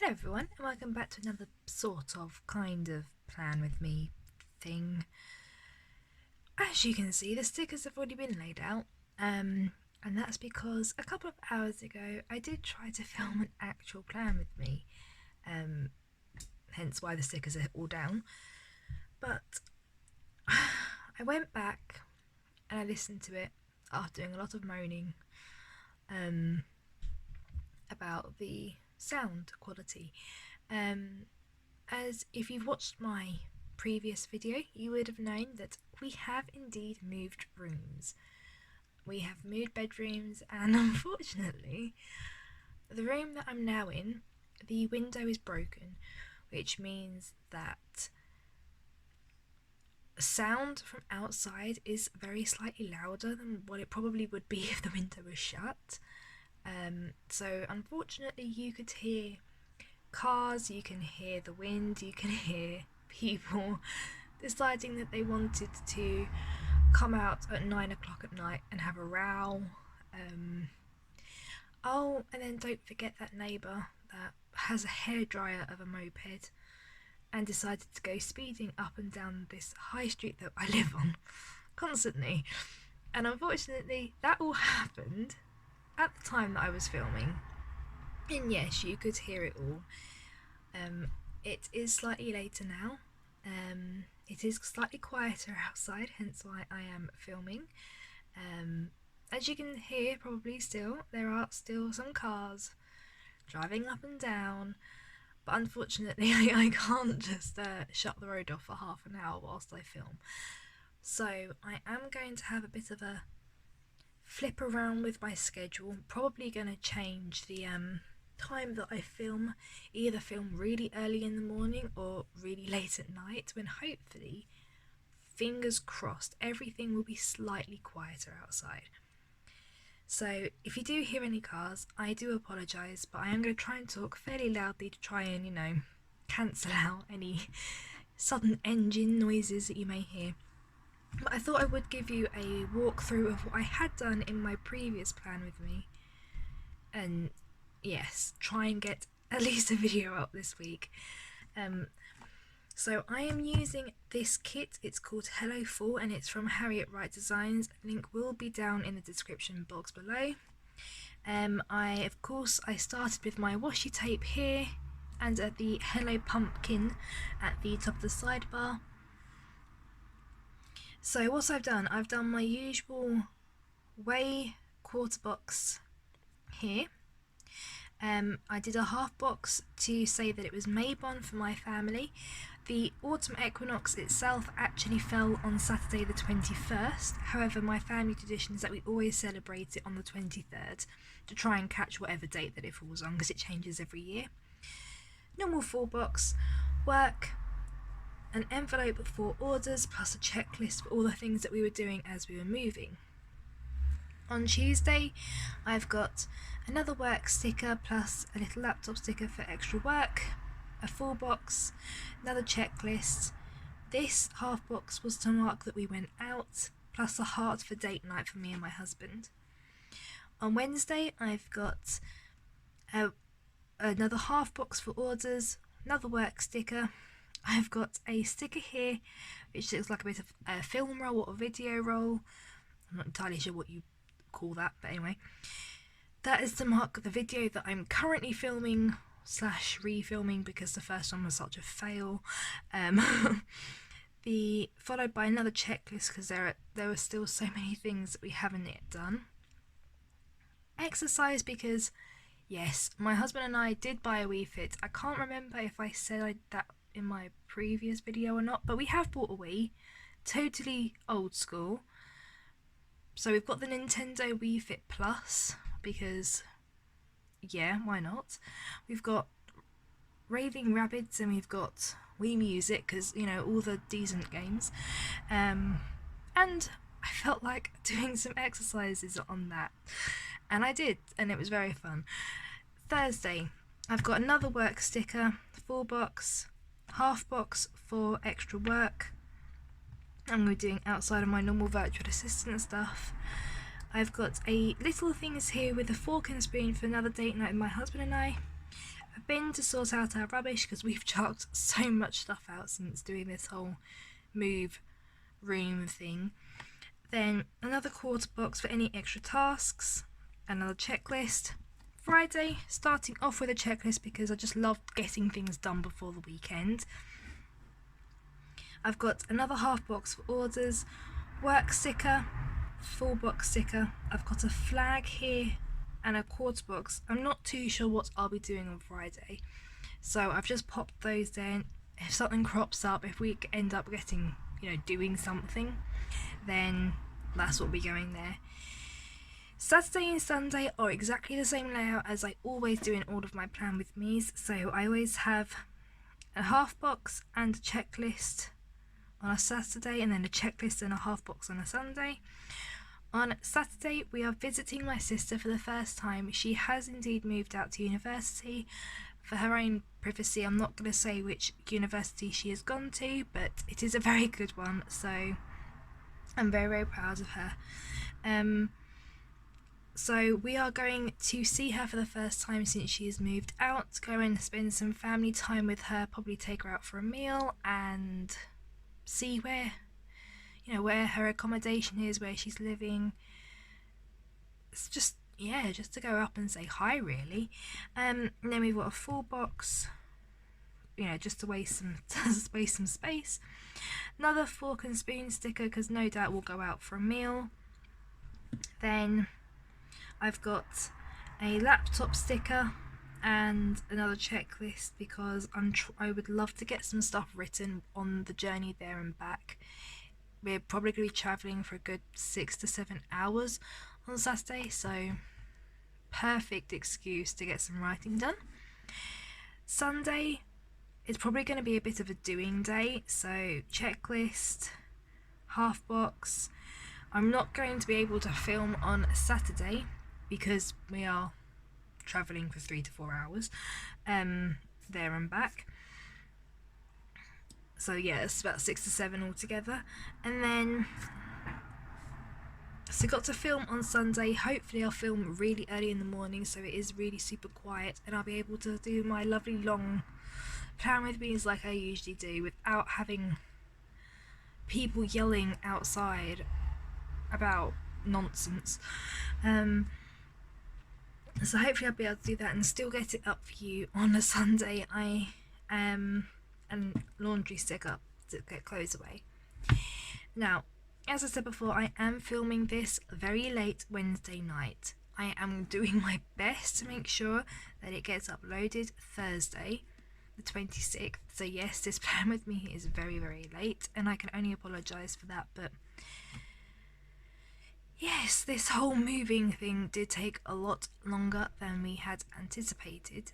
Hello everyone and welcome back to another sort of kind of plan with me thing. As you can see, the stickers have already been laid out, and that's because a couple of hours ago I did try to film an actual plan with me, hence why the stickers are all down. But I went back and I listened to it after doing a lot of moaning about the sound quality. As if you've watched my previous video, you would have known that we have indeed moved rooms. We have moved bedrooms, and unfortunately, the room that I'm now in, the window is broken, which means that sound from outside is very slightly louder than what it probably would be if the window was shut. So unfortunately you could hear cars, you can hear the wind, you can hear people deciding that they wanted to come out at 9 o'clock at night and have a row. Oh, and then don't forget that neighbour that has a hairdryer of a moped and decided to go speeding up and down this high street that I live on constantly. And unfortunately that all happened at the time that I was filming, and yes, you could hear it all. It is slightly later now. It is slightly quieter outside, hence why I am filming. As you can hear, probably still, there are still some cars driving up and down, but unfortunately I can't just shut the road off for half an hour whilst I film. So I am going to have a bit of a flip around with my schedule. Probably going to change the time that I film, either film really early in the morning or really late at night, when hopefully, fingers crossed, everything will be slightly quieter outside. So if you do hear any cars, I do apologise, but I am going to try and talk fairly loudly to try and, cancel out any sudden engine noises that you may hear. But I thought I would give you a walkthrough of what I had done in my previous plan with me, and yes, try and get at least a video up this week. So I am using this kit. It's called Hello Fall and it's from Harriet Wright Designs. Link will be down in the description box below. I started with my washi tape here and at the Hello Pumpkin at the top of the sidebar. So what I've done my usual way quarter box here. I did a half box to say that it was Maybon for my family. The autumn equinox itself actually fell on Saturday the 21st. However, my family tradition is that we always celebrate it on the 23rd to try and catch whatever date that it falls on, because it changes every year. Normal 4-box, work, an envelope for orders, plus a checklist for all the things that we were doing as we were moving. On Tuesday, I've got another work sticker plus a little laptop sticker for extra work, a 4-box, another checklist. This half box was to mark that we went out, plus a heart for date night for me and my husband. On Wednesday, I've got another half box for orders, another work sticker. I've got a sticker here which looks like a bit of a film roll or a video roll. I'm not entirely sure what you call that, but anyway, that is to mark the video that I'm currently filming / refilming because the first one was such a fail. Followed by another checklist because there were still so many things that we haven't yet done. Exercise because yes, my husband and I did buy a Wii Fit. I can't remember if I said that in my previous video or not, but we have bought a Wii, totally old school. So we've got the Nintendo Wii Fit Plus because, yeah, why not? We've got Raving Rabbids and we've got Wii Music because, all the decent games. And I felt like doing some exercises on that. And I did, and it was very fun. Thursday, I've got another work sticker, 4-box, half box for extra work. And we're doing outside of my normal virtual assistant stuff. I've got a little things here with a fork and spoon for another date night with my husband and I. a bin to sort out our rubbish because we've chucked so much stuff out since doing this whole move room thing. Then another quarter box for any extra tasks, another checklist. Friday, starting off with a checklist because I just love getting things done before the weekend. I've got another half box for orders, work sticker, full box sticker. I've got a flag here and a quarter box. I'm not too sure what I'll be doing on Friday, so I've just popped those in. If something crops up, if we end up getting, doing something, then that's what will be going there. Saturday and Sunday are exactly the same layout as I always do in all of my Plan With Me's, so I always have a half box and a checklist on a Saturday, and then a checklist and a half box on a Sunday. On Saturday, we are visiting my sister for the first time. She has indeed moved out to university. For her own privacy, I'm not going to say which university she has gone to, but it is a very good one, so I'm very, very proud of her. So we are going to see her for the first time since she has moved out, go and spend some family time with her, probably take her out for a meal and see where her accommodation is, where she's living. It's just to go up and say hi, really. And then we've got a full box, just to waste some space. Another fork and spoon sticker because no doubt we'll go out for a meal. Then I've got a laptop sticker and another checklist because I would love to get some stuff written on the journey there and back. We're probably going to be travelling for a good 6 to 7 hours on Saturday, so perfect excuse to get some writing done. Sunday is probably going to be a bit of a doing day, so checklist, half box. I'm not going to be able to film on Saturday because we are travelling for 3 to 4 hours there and back. So yeah, it's about 6 to 7 altogether. And then so got to film on Sunday. Hopefully I'll film really early in the morning so it is really super quiet and I'll be able to do my lovely long Plan With Me's like I usually do without having people yelling outside about nonsense. So hopefully I'll be able to do that and still get it up for you on a Sunday. And laundry stick up to get clothes away. Now, as I said before, I am filming this very late Wednesday night. I am doing my best to make sure that it gets uploaded Thursday, the 26th. So yes, this Plan With Me is very, very late, and I can only apologise for that, but yes, this whole moving thing did take a lot longer than we had anticipated.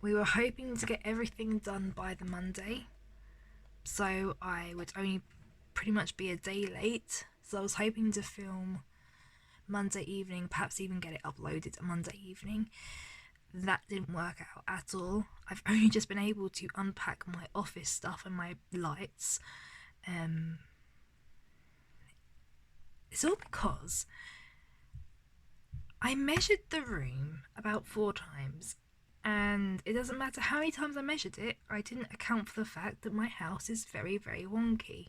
We were hoping to get everything done by the Monday, so I would only pretty much be a day late. So I was hoping to film Monday evening, perhaps even get it uploaded Monday evening. That didn't work out at all. I've only just been able to unpack my office stuff and my lights. It's all because I measured the room about 4 times, and it doesn't matter how many times I measured it, I didn't account for the fact that my house is very, very wonky.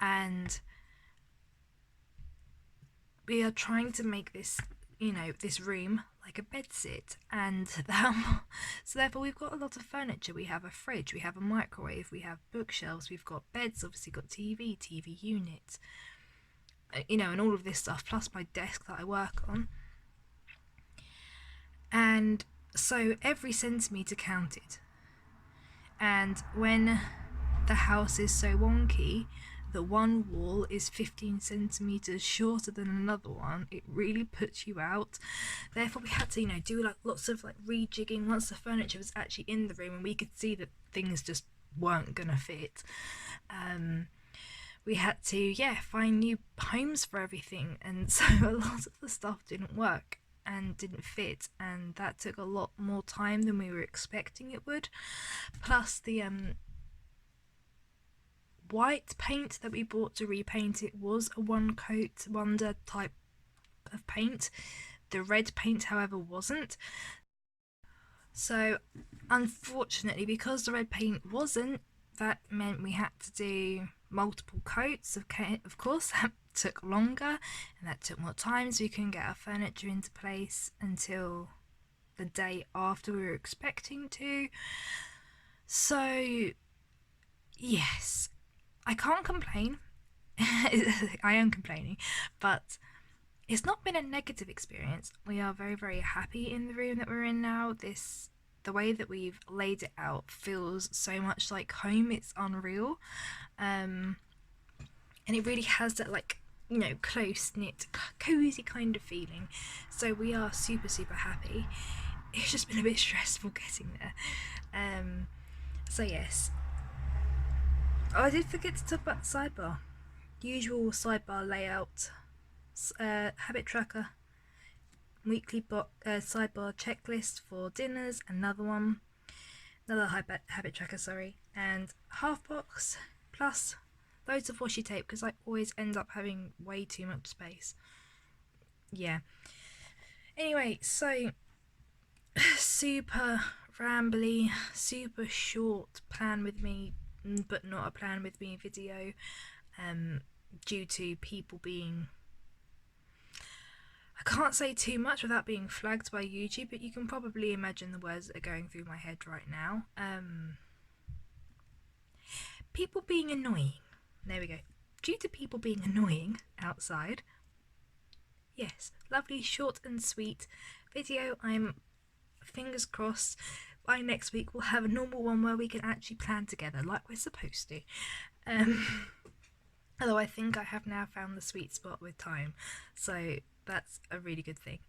And we are trying to make this, this room like a bedsit, and so therefore we've got a lot of furniture. We have a fridge, we have a microwave, we have bookshelves, we've got beds, obviously got TV unit, and all of this stuff, plus my desk that I work on. And so every centimetre counted. And when the house is so wonky that one wall is 15 centimetres shorter than another one, it really puts you out. Therefore we had to, do lots of rejigging once the furniture was actually in the room and we could see that things just weren't gonna fit. We had to find new homes for everything, and so a lot of the stuff didn't work and didn't fit, and that took a lot more time than we were expecting it would. Plus the white paint that we bought to repaint it was a one coat wonder type of paint. The red paint, however, wasn't. So unfortunately, because the red paint wasn't, that meant we had to do multiple coats. Of course, that took longer and that took more time, so we couldn't get our furniture into place until the day after we were expecting to. So yes, I can't complain. I am complaining, but it's not been a negative experience. We are very, very happy in the room that we're in now. The way that we've laid it out feels so much like home. It's unreal. And it really has that, like, you know, close knit, cozy kind of feeling. So we are super, super happy. It's just been a bit stressful getting there. So yes. Oh, I did forget to talk about the sidebar. Usual sidebar layout. Habit tracker, weekly sidebar checklist for dinners, another habit tracker, sorry, and half box plus loads of washi tape because I always end up having way too much space. Yeah. Anyway, so super rambly, super short plan with me, but not a plan with me video, due to people being, I can't say too much without being flagged by YouTube, but you can probably imagine the words that are going through my head right now. People being annoying. There we go. Due to people being annoying outside. Yes, lovely, short and sweet video. I'm fingers crossed by next week we'll have a normal one where we can actually plan together like we're supposed to. Although I think I have now found the sweet spot with time, so that's a really good thing.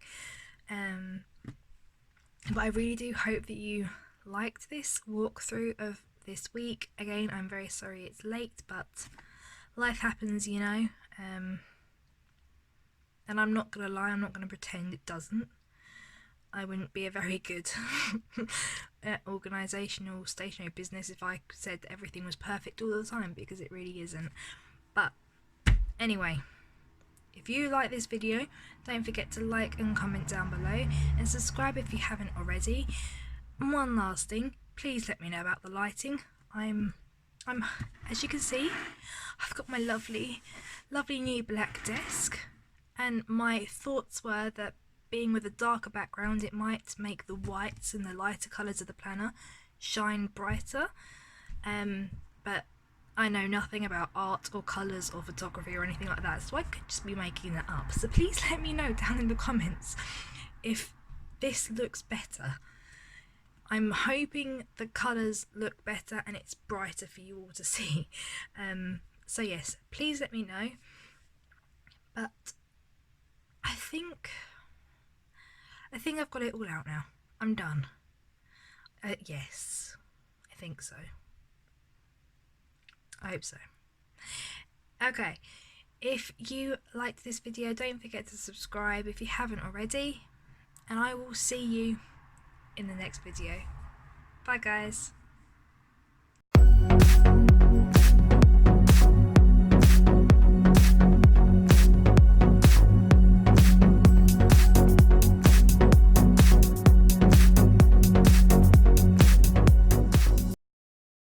But I really do hope that you liked this walkthrough of this week. Again, I'm very sorry it's late, but life happens, you know. And I'm not gonna lie, I'm not gonna pretend it doesn't. I wouldn't be a very good organisational stationery business if I said that everything was perfect all the time, because it really isn't. But anyway, if you like this video, don't forget to like and comment down below, and subscribe if you haven't already. And one last thing, please let me know about the lighting. I'm as you can see, I've got my lovely new black desk, and my thoughts were that being with a darker background, it might make the whites and the lighter colours of the planner shine brighter. But I know nothing about art or colours or photography or anything like that, so I could just be making that up. So please let me know down in the comments if this looks better. I'm hoping the colours look better and it's brighter for you all to see. So yes, please let me know. But I think I've got it all out now. I'm done. Yes, I think so. I hope so. Okay, if you liked this video, don't forget to subscribe if you haven't already, and I will see you in the next video. Bye guys.